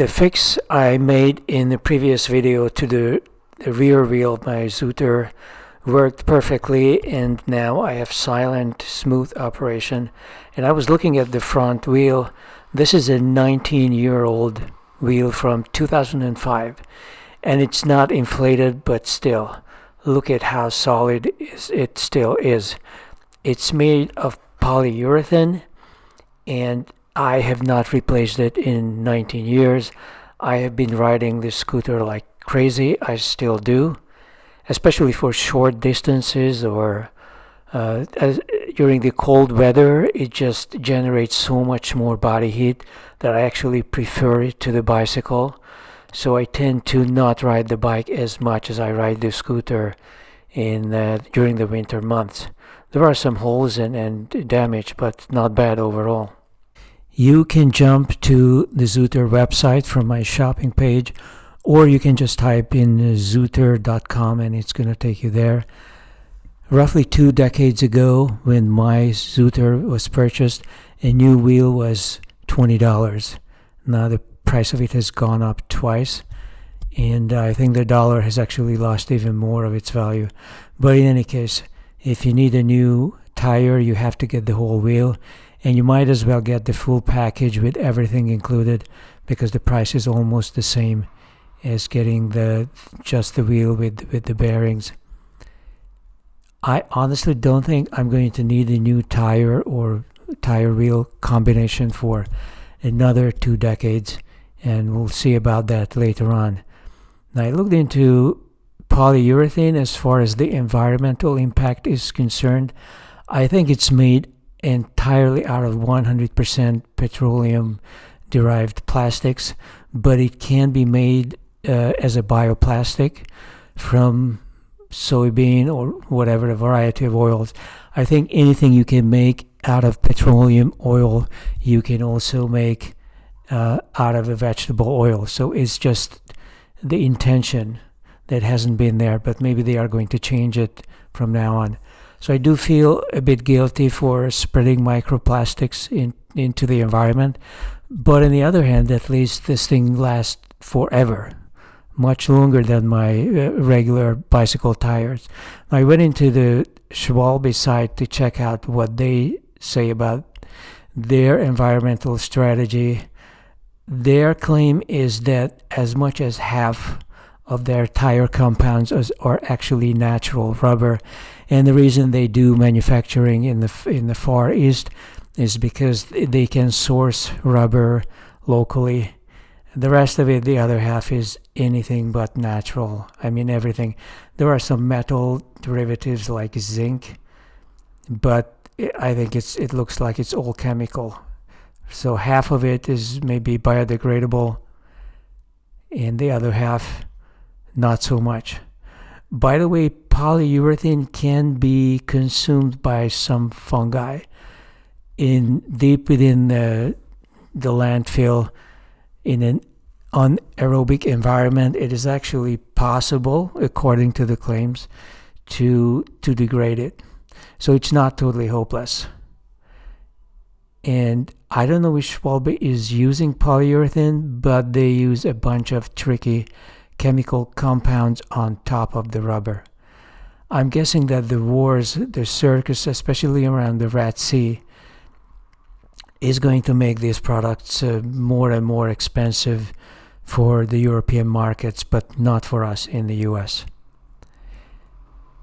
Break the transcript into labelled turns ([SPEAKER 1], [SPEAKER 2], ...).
[SPEAKER 1] The fix I made in the previous video to the rear wheel of my Zooter worked perfectly, and now I have silent, smooth operation. And I was looking at the front wheel. This is a 19-year-old wheel from 2005, and it's not inflated, but still, look at how solid it still is. It's made of polyurethane, and I have not replaced it in 19 years. I have been riding this scooter like crazy. I still do, especially for short distances or during the cold weather. It just generates so much more body heat that I actually prefer it to the bicycle. So I tend to not ride the bike as much as I ride the scooter during the winter months. There are some holes and damage, but not bad overall. You can jump to the Zooter website from my shopping page, or you can just type in zooter.com and it's going to take you there. Roughly 2 decades ago, when my Zooter was purchased, a new wheel was $20. Now the price of it has gone up twice, and I think the dollar has actually lost even more of its value. But in any case, if you need a new tire, you have to get the whole wheel, and you might as well get the full package with everything included, because the price is almost the same as getting just the wheel with the bearings. I honestly don't think I'm going to need a new tire or tire wheel combination for another 2 decades, and we'll see about that later on. Now, I looked into polyurethane as far as the environmental impact is concerned. I think it's made entirely out of 100% petroleum derived plastics, but it can be made as a bioplastic from soybean or whatever, a variety of oils. I think anything you can make out of petroleum oil, you can also make out of a vegetable oil. So it's just the intention that hasn't been there, but maybe they are going to change it from now on. So I do feel a bit guilty for spreading microplastics into the environment. But on the other hand, at least this thing lasts forever, much longer than my regular bicycle tires. I went into the Schwalbe site to check out what they say about their environmental strategy. Their claim is that as much as half of their tire compounds are actually natural rubber, and the reason they do manufacturing in the Far East is because they can source rubber locally. The rest of it, the other half, is anything but natural. I mean, everything. There are some metal derivatives like zinc, but I think it looks like it's all chemical. So half of it is maybe biodegradable, and the other half not so much. By the way, polyurethane can be consumed by some fungi deep within the landfill. In an anaerobic environment, it is actually possible, according to the claims, to degrade it. So it's not totally hopeless. And I don't know if Schwalbe is using polyurethane, but they use a bunch of tricky chemical compounds on top of the rubber. I'm guessing that the circus, especially around the Red Sea, is going to make these products more and more expensive for the European markets, but not for us in the US.